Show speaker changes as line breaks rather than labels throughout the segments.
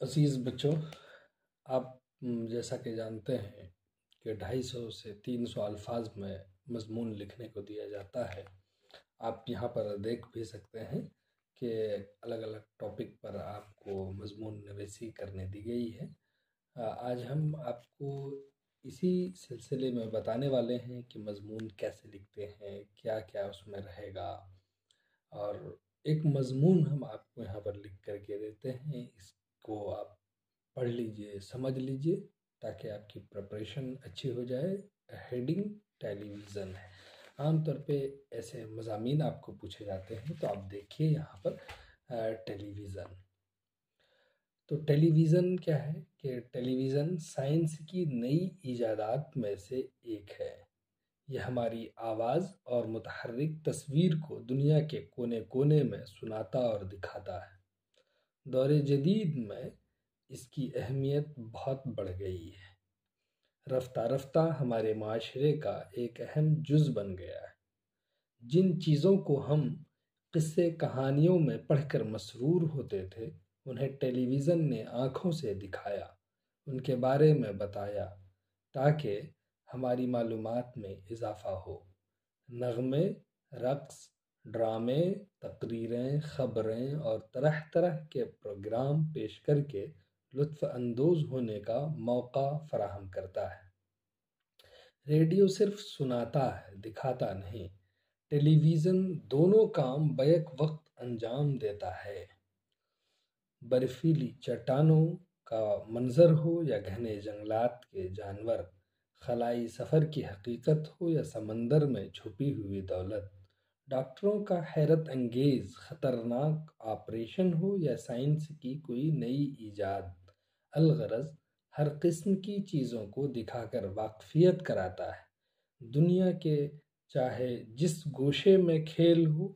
عزیز بچوں، آپ جیسا کہ جانتے ہیں کہ 250 سے 300 الفاظ میں مضمون لکھنے کو دیا جاتا ہے۔ آپ یہاں پر دیکھ بھی سکتے ہیں کہ الگ الگ ٹاپک پر آپ کو مضمون نویسی کرنے دی گئی ہے۔ آج ہم آپ کو اسی سلسلے میں بتانے والے ہیں کہ مضمون کیسے لکھتے ہیں، کیا کیا اس میں رہے گا، اور ایک مضمون ہم آپ کو یہاں پر لکھ کر کے دیتے ہیں۔ اس کو آپ پڑھ لیجئے، سمجھ لیجئے تاکہ آپ کی پریپریشن اچھی ہو جائے۔ ہیڈنگ ٹیلی ویژن ہے۔ عام طور پہ ایسے مضامین آپ کو پوچھے جاتے ہیں، تو آپ دیکھیے یہاں پر ٹیلی ویژن۔ تو ٹیلی ویژن کیا ہے کہ ٹیلی ویژن سائنس کی نئی ایجادات میں سے ایک ہے۔ یہ ہماری آواز اور متحرک تصویر کو دنیا کے کونے کونے میں سناتا اور دکھاتا ہے۔ دور جدید میں اس کی اہمیت بہت بڑھ گئی ہے۔ رفتہ رفتہ ہمارے معاشرے کا ایک اہم جز بن گیا ہے۔ جن چیزوں کو ہم قصے کہانیوں میں پڑھ کر مسرور ہوتے تھے، انہیں ٹیلی ویژن نے آنکھوں سے دکھایا، ان کے بارے میں بتایا تاکہ ہماری معلومات میں اضافہ ہو۔ نغمے، رقص، ڈرامے، تقریریں، خبریں اور طرح طرح کے پروگرام پیش کر کے لطف اندوز ہونے کا موقع فراہم کرتا ہے۔ ریڈیو صرف سناتا ہے، دکھاتا نہیں۔ ٹیلی ویژن دونوں کام بیک وقت انجام دیتا ہے۔ برفیلی چٹانوں کا منظر ہو یا گھنے جنگلات کے جانور، خلائی سفر کی حقیقت ہو یا سمندر میں چھپی ہوئی دولت، ڈاکٹروں کا حیرت انگیز خطرناک آپریشن ہو یا سائنس کی کوئی نئی ایجاد، الغرض ہر قسم کی چیزوں کو دکھا کر واقفیت کراتا ہے۔ دنیا کے چاہے جس گوشے میں کھیل ہو،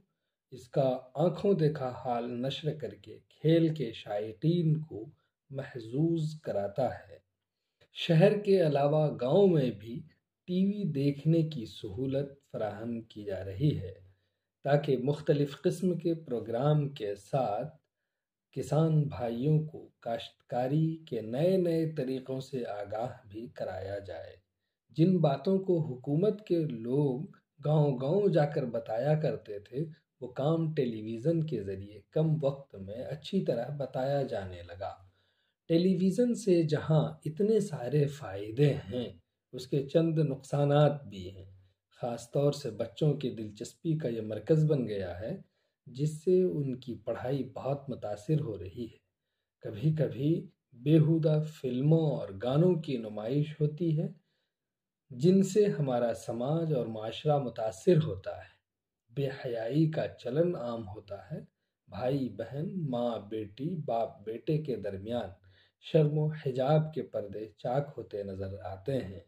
اس کا آنکھوں دیکھا حال نشر کر کے کھیل کے شائقین کو محظوظ کراتا ہے۔ شہر کے علاوہ گاؤں میں بھی ٹی وی دیکھنے کی سہولت فراہم کی جا رہی ہے تاکہ مختلف قسم کے پروگرام کے ساتھ کسان بھائیوں کو کاشتکاری کے نئے نئے طریقوں سے آگاہ بھی کرایا جائے۔ جن باتوں کو حکومت کے لوگ گاؤں گاؤں جا کر بتایا کرتے تھے، وہ کام ٹیلی ویژن کے ذریعے کم وقت میں اچھی طرح بتایا جانے لگا۔ ٹیلی ویژن سے جہاں اتنے سارے فائدے ہیں، اس کے چند نقصانات بھی ہیں۔ خاص طور سے بچوں کی دلچسپی کا یہ مرکز بن گیا ہے، جس سے ان کی پڑھائی بہت متاثر ہو رہی ہے۔ کبھی کبھی بیہودہ فلموں اور گانوں کی نمائش ہوتی ہے، جن سے ہمارا سماج اور معاشرہ متاثر ہوتا ہے۔ بے حیائی کا چلن عام ہوتا ہے۔ بھائی بہن، ماں بیٹی، باپ بیٹے کے درمیان شرم و حجاب کے پردے چاک ہوتے نظر آتے ہیں۔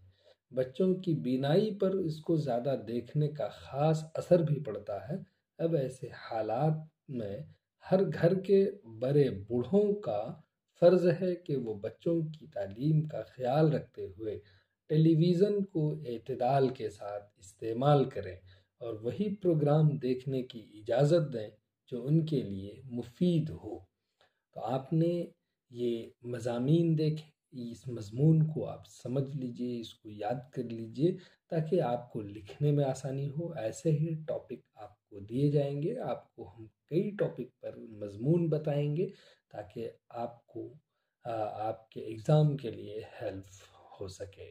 بچوں کی بینائی پر اس کو زیادہ دیکھنے کا خاص اثر بھی پڑتا ہے۔ اب ایسے حالات میں ہر گھر کے بڑے بوڑھوں کا فرض ہے کہ وہ بچوں کی تعلیم کا خیال رکھتے ہوئے ٹیلی ویژن کو اعتدال کے ساتھ استعمال کریں اور وہی پروگرام دیکھنے کی اجازت دیں جو ان کے لیے مفید ہو۔ تو آپ نے یہ مضامین دیکھے، اس مضمون کو آپ سمجھ لیجئے، اس کو یاد کر لیجئے تاکہ آپ کو لکھنے میں آسانی ہو۔ ایسے ہی ٹاپک آپ کو دیے جائیں گے، آپ کو ہم کئی ٹاپک پر مضمون بتائیں گے تاکہ آپ کو آپ کے ایگزام کے لیے ہیلپ ہو سکے۔